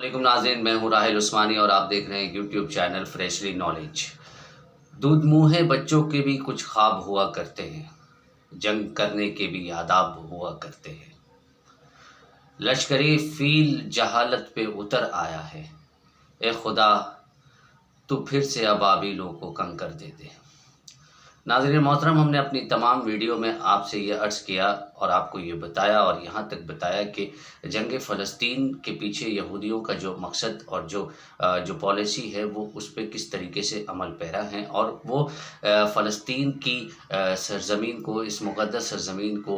वालेकुम नाज़रीन, मैं हूँ राहिल उस्मानी और आप देख रहे हैं यूट्यूब चैनल फ्रेशली नॉलेज। दूध मुँहे बच्चों के भी कुछ ख्वाब हुआ करते हैं, जंग करने के भी आदाब हुआ करते हैं। लश्करी फ़ील जहालत पे उतर आया है, ए खुदा तू फिर से अबाबिलों को कंकर दे दे। नाज़रीन मोहतरम, हमने अपनी तमाम वीडियो में आपसे ये अर्ज़ किया और आपको ये बताया और यहाँ तक बताया कि जंग फ़लस्तीन के पीछे यहूदियों का जो मकसद और जो पॉलिसी है वो उस पे किस तरीके से अमल पैरा हैं और वो फ़लस्तीन की सरज़मीन को, इस मुक़द्दस सरज़मीन को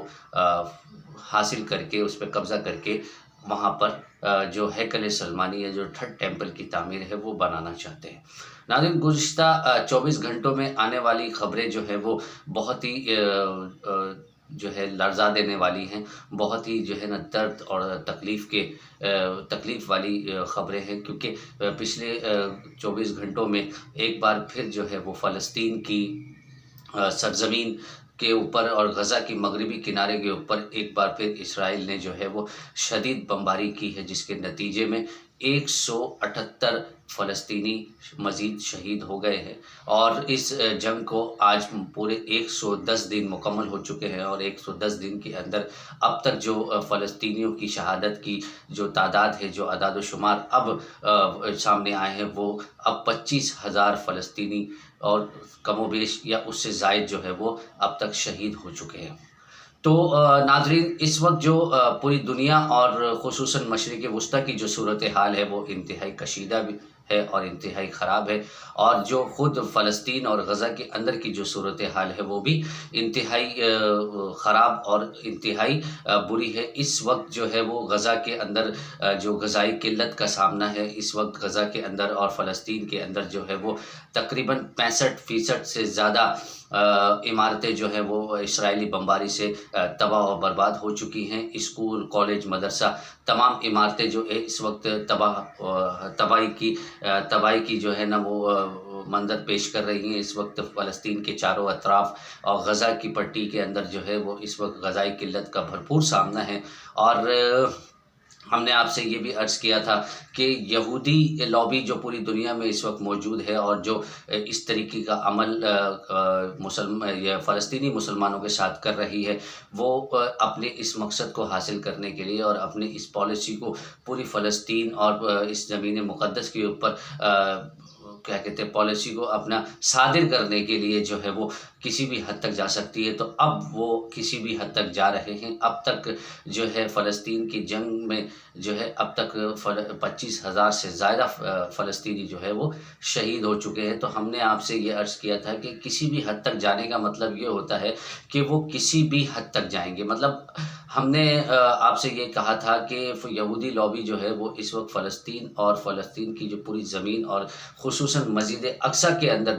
हासिल करके उस पर कब्ज़ा करके वहाँ पर जो हैकल सलमानी या जो थर्ड टेम्पल की तामीर है वो बनाना चाहते हैं। नाज़रीन, गुज़िश्ता 24 घंटों में आने वाली ख़बरें जो है वो बहुत ही जो है लर्ज़ा देने वाली हैं, बहुत ही जो है ना दर्द और तकलीफ़ वाली ख़बरें हैं, क्योंकि पिछले 24 घंटों में एक बार फिर जो है वो फ़लस्तीन की सरज़मीन के ऊपर और गज़ा की मगरिबी किनारे के ऊपर एक बार फिर इसराइल ने जो है वो शदीद बमबारी की है, जिसके नतीजे में 178 फ़लस्तीनी मज़ीद शहीद हो गए हैं। और इस जंग को आज पूरे 110 दिन मुकम्मल हो चुके हैं और 110 दिन के अंदर अब तक जो फ़लस्तीनियों की शहादत की जो तादाद है, जो अदाद-ओ-शुमार अब सामने आए हैं, वो अब 25,000 फ़लस्तीनी और कमोबेश या उससे ज़ायद जो है वो अब तक शहीद हो चुके हैं। तो नाज़रीन, इस वक्त जो पूरी दुनिया और ख़ुसूसन मशरिक़ वुस्ता की जो सूरत हाल है वो इंतहाई कशीदा भी है और इंतहाई ख़राब है, और जो ख़ुद फ़लस्तीन और गज़ा के अंदर की जो सूरत हाल है वो भी इंतहाई ख़राब और इंतहाई बुरी है। इस वक्त जो है वो गज़ा के अंदर जो ग़ज़ाई किल्लत का सामना है, इस वक्त गज़ा के अंदर और फ़लस्तीन के अंदर जो है वो तकरीबन 65% से ज़्यादा इमारतें जो हैं वो इसराइली बमबारी से तबाह और बर्बाद हो चुकी हैं। स्कूल, कॉलेज, मदरसा, तमाम इमारतें जो है इस वक्त तबाही की जो है ना वो मंज़र पेश कर रही हैं। इस वक्त फ़लस्तीन के चारों अतराफ़ और गज़ा की पट्टी के अंदर जो है वो इस वक्त ग़ज़ाई किल्लत का भरपूर सामना है। और हमने आपसे ये भी अर्ज़ किया था कि यहूदी लॉबी जो पूरी दुनिया में इस वक्त मौजूद है और जो इस तरीके का अमल या फ़लस्तीनी मुसलमानों के साथ कर रही है, वो अपने इस मकसद को हासिल करने के लिए और अपनी इस पॉलिसी को पूरी फ़लस्तीन और इस ज़मीन मुक़द्दस के ऊपर क्या कहते हैं, पॉलिसी को अपना सादिर करने के लिए जो है वो किसी भी हद तक जा सकती है। तो अब वो किसी भी हद तक जा रहे हैं। अब तक जो है फ़लस्तीन की जंग में जो है अब तक 25,000 से ज़्यादा फ़लस्तीनी जो है वो शहीद हो चुके हैं। तो हमने आपसे ये अर्ज़ किया था कि किसी भी हद तक जाने का मतलब ये होता है कि वो किसी भी हद तक जाएंगे। मतलब हमने आपसे ये कहा था कि यहूदी लॉबी जो है वो इस वक्त फ़लस्तीन और फ़लस्तीन की जो पूरी ज़मीन और ख़ुसूसन मस्जिद अक़सा के अंदर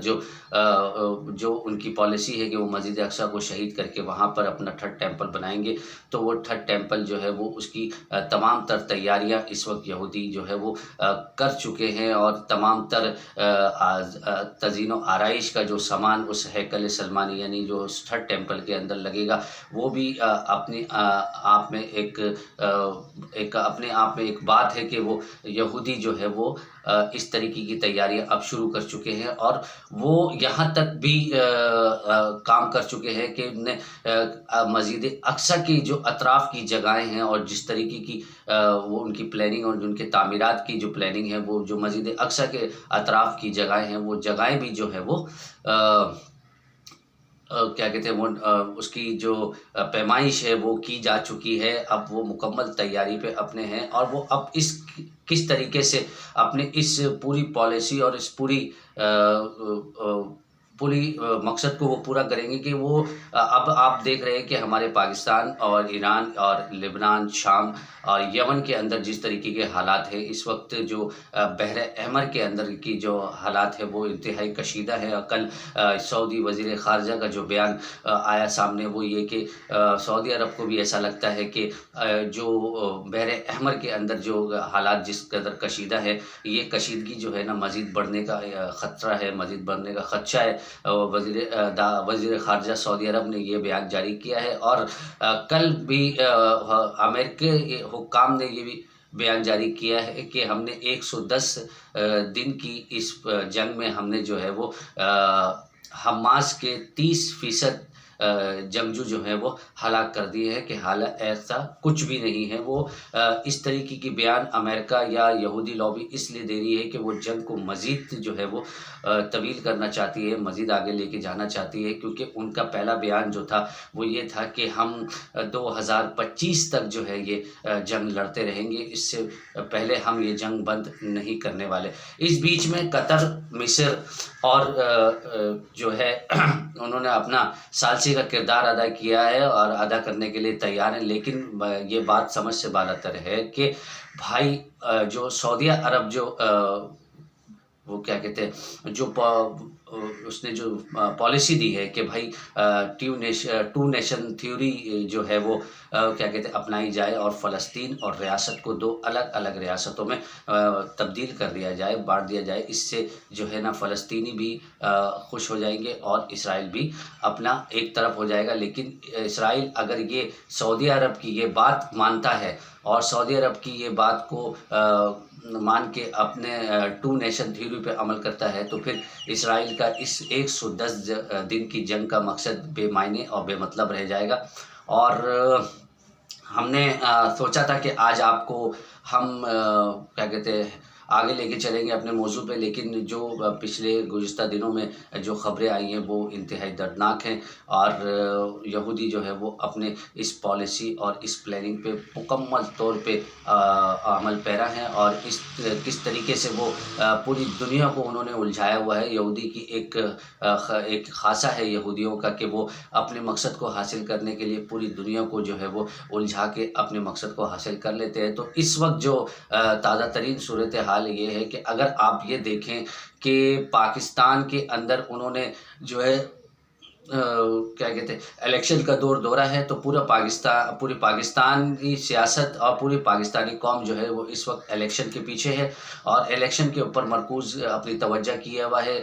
जो उनकी पॉलिसी है कि वो मस्जिद अक़सा को शहीद करके वहाँ पर अपना थर्ड टेम्पल बनाएंगे। तो वो थर्ड टेम्पल जो है वो उसकी तमाम तर तैयारियाँ इस वक्त यहूदी जो है वो कर चुके हैं और तमाम तर तज़ीन व आराइश का जो सामान उस हैकल सलमानी यानी जो उस थर्ड टेम्पल के अंदर लगेगा, वो भी अपने आप में एक बात है कि वो यहूदी जो है वो इस तरीके की तैयारियां अब शुरू कर चुके हैं। और वो यहाँ तक भी काम कर चुके हैं कि मस्जिद अक़सा की जो अतराफ़ की जगहें हैं और जिस तरीके की वो उनकी प्लानिंग और उनके तामीरात की जो प्लानिंग है, वो जो मस्जिद अक़सा के अतराफ़ की जगहें हैं, वो जगहें भी जो है वो क्या कहते हैं वो उसकी जो पैमाइश है वो की जा चुकी है। अब वो मुकम्मल तैयारी पे अपने हैं और वो अब किस तरीके से अपने इस पूरी पॉलिसी और इस पूरी मकसद को वो पूरा करेंगे कि वो अब आप देख रहे हैं कि हमारे पाकिस्तान और ईरान और लेबनान, शाम और यमन के अंदर जिस तरीके के हालात हैं इस वक्त, जो बहर अहमर के अंदर की जो हालात है वो इंतहाई कशीदा है। कल सऊदी वज़ीर ख़ारजा का जो बयान आया सामने वो ये कि सऊदी अरब को भी ऐसा लगता है कि जो बहर अहमर के अंदर जो हालात जिस कदर कशीदा है, ये कशीदगी जो है ना मज़ीद बढ़ने का ख़तरा है, मज़ीद बढ़ने का ख़दशा है। वज़ीर ख़ारजा सऊदी अरब ने ये बयान जारी किया है। और कल भी अमेरिकी हुक्काम ने ये भी बयान जारी किया है कि हमने 110 दिन की इस जंग में हमने जो है वो हमास के 30% जंगजू जो है वो हलाक कर दिए हैं कि हालांकि ऐसा कुछ भी नहीं है। वो इस तरीके की बयान अमेरिका या यहूदी लॉबी इसलिए दे रही है कि वो जंग को मज़ीद जो है वो तवील करना चाहती है, मज़ीद आगे लेके जाना चाहती है, क्योंकि उनका पहला बयान जो था वो ये था कि हम 2025 तक जो है ये जंग लड़ते रहेंगे, इससे पहले हम ये जंग बंद नहीं करने वाले। इस बीच में कतर, मिस्र और जो है उन्होंने अपना सालसी का किरदार अदा किया है और अदा करने के लिए तैयार हैं, लेकिन ये बात समझ से बाहर है कि भाई जो सऊदी अरब जो वो क्या कहते हैं जो उसने जो पॉलिसी दी है कि भाई टू नेशन थ्योरी जो है वो क्या कहते हैं अपनाई जाए और फ़लस्तीन और रियासत को दो अलग अलग रियासतों में तब्दील कर दिया जाए, बांट दिया जाए। इससे जो है ना फ़लस्तीनी भी खुश हो जाएंगे और इसराइल भी अपना एक तरफ हो जाएगा। लेकिन इसराइल अगर ये सऊदी अरब की ये बात मानता है और सऊदी अरब की ये बात को मान के अपने टू नेशन थ्योरी पे अमल करता है, तो फिर इसराइल का इस 110 दिन की जंग का मकसद बेमायने और बेमतलब रह जाएगा। और हमने सोचा था कि आज आपको हम क्या कहते हैं आगे लेके चलेंगे अपने मौजू पे, लेकिन जो पिछले गुज़िश्ता दिनों में जो ख़बरें आई हैं वो इंतहाई दर्दनाक हैं और यहूदी जो है वो अपने इस पॉलिसी और इस प्लानिंग पे मुकम्मल तौर पे अमल पैरा हैं और इस किस तरीके से वो पूरी दुनिया को उन्होंने उलझाया हुआ है। यहूदी की एक खासा है यहूदियों का कि वो अपने मकसद को हासिल करने के लिए पूरी दुनिया को जो है वो उलझा के अपने मकसद को हासिल कर लेते हैं। तो इस वक्त जो ताज़ा तरीन सूरत हाल ये है कि अगर आप ये देखें कि पाकिस्तान के अंदर उन्होंने जो है क्या कहते हैं इलेक्शन का दौरा है, तो पूरी पाकिस्तानी सियासत और पूरी पाकिस्तानी कौम जो है वो इस वक्त इलेक्शन के पीछे है और इलेक्शन के ऊपर मरकूज़ अपनी तवज्जो किया हुआ है।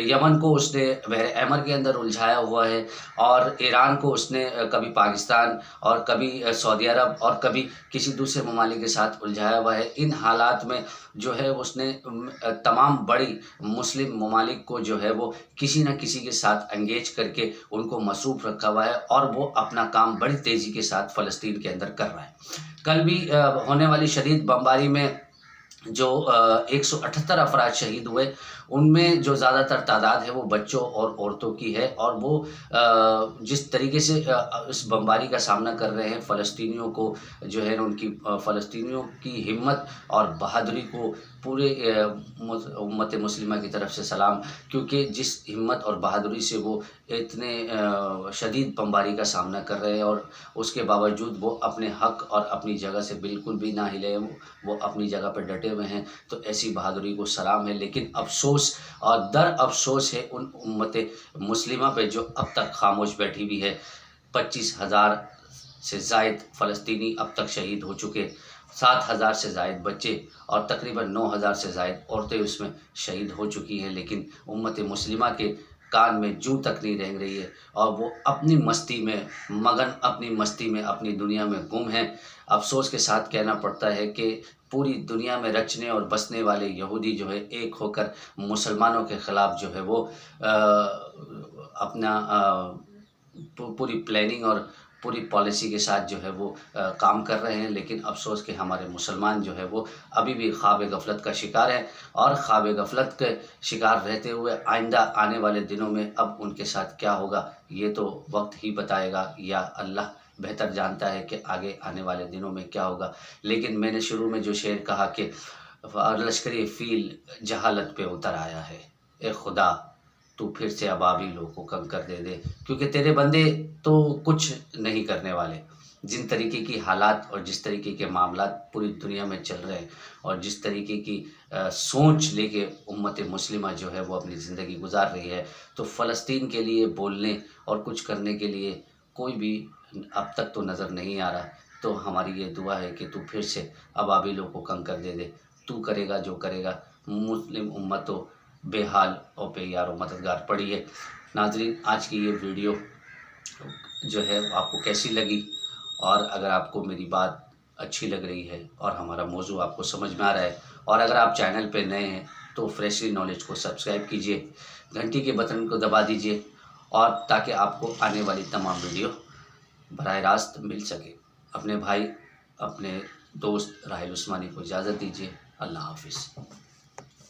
यमन को उसने बहर अहमर के अंदर उलझाया हुआ है और ईरान को उसने कभी पाकिस्तान और कभी सऊदी अरब और कभी किसी दूसरे ममालिक के साथ उलझाया हुआ है। इन हालात में जो है उसने तमाम बड़ी मुस्लिम ममालिक को जो है वो किसी न किसी के साथ एंगेज करके उनको मसरूफ़ रखा हुआ है और वो अपना काम बड़ी तेज़ी के साथ फ़लस्तीन के अंदर कर रहा है। कल भी होने वाली शदीद बमबारी में जो 178 अफराद शहीद हुए, उनमें जो ज़्यादातर तादाद है वो बच्चों और औरतों की है और वो जिस तरीके से इस बमबारी का सामना कर रहे हैं फ़लस्तीनियों को जो है उनकी फ़लस्तीनियों की हिम्मत और बहादुरी को पूरे उम्मत मुस्लिमा की तरफ से सलाम, क्योंकि जिस हिम्मत और बहादुरी से वो इतने शदीद बमबारी का सामना कर रहे हैं और उसके बावजूद वो अपने हक़ और अपनी जगह से बिल्कुल भी ना हिले, वो अपनी जगह पर डटे हुए हैं। तो ऐसी बहादुरी को सलाम है। लेकिन अफसोस और दर अफसोस है उन उम्मत मुस्लिमा पे जो अब तक खामोश बैठी हुई है। 25,000 से ज़ायद फ़लस्तीनी अब तक शहीद हो चुके, 7,000 से ज़ायद बच्चे और तकरीबन 9,000 से ज़ायद औरतें उसमें शहीद हो चुकी हैं। लेकिन उम्मत मुस्लिमा के कान में जूं तक नहीं रेंग रही है और वो अपनी मस्ती में मगन, अपनी मस्ती में अपनी दुनिया में गुम है। अफसोस के साथ कहना पड़ता है कि पूरी दुनिया में रचने और बसने वाले यहूदी जो है एक होकर मुसलमानों के ख़िलाफ़ जो है वो अपना पूरी प्लानिंग और पूरी पॉलिसी के साथ जो है वो काम कर रहे हैं। लेकिन अफसोस कि हमारे मुसलमान जो है वो अभी भी ख्वाब गफलत का शिकार है और ख्वाब गफलत के शिकार रहते हुए आइंदा आने वाले दिनों में अब उनके साथ क्या होगा ये तो वक्त ही बताएगा या अल्लाह बेहतर जानता है कि आगे आने वाले दिनों में क्या होगा। लेकिन मैंने शुरू में जो शेर कहा कि लश्करी फ़ील जहालत पे उतर आया है, ए खुदा तू फिर से अबाबिलों को कंकर दे दे, क्योंकि तेरे बंदे तो कुछ नहीं करने वाले। जिन तरीके की हालात और जिस तरीके के मामलात पूरी दुनिया में चल रहे हैं और जिस तरीके की सोच लेके उम्मत मुस्लिमा जो है वो अपनी ज़िंदगी गुजार रही है, तो फ़लस्तीन के लिए बोलने और कुछ करने के लिए कोई भी अब तक तो नज़र नहीं आ रहा। तो हमारी ये दुआ है कि तू फिर से अबाबिलों को कंकर दे दे, तू करेगा जो करेगा। मुस्लिम उम्मत तो बेहाल और बेयार मददगार पड़ी है। नाज़रीन, आज की ये वीडियो जो है आपको कैसी लगी और अगर आपको मेरी बात अच्छी लग रही है और हमारा मौजू आपको समझ में आ रहा है, और अगर आप चैनल पे नए हैं तो फ्रेशली नॉलेज को सब्सक्राइब कीजिए, घंटी के बटन को दबा दीजिए, और ताकि आपको आने वाली तमाम वीडियो बराह रास्त मिल सके। अपने भाई, अपने दोस्त राहिल उस्मानी को इजाज़त दीजिए। अल्लाह हाफिज़।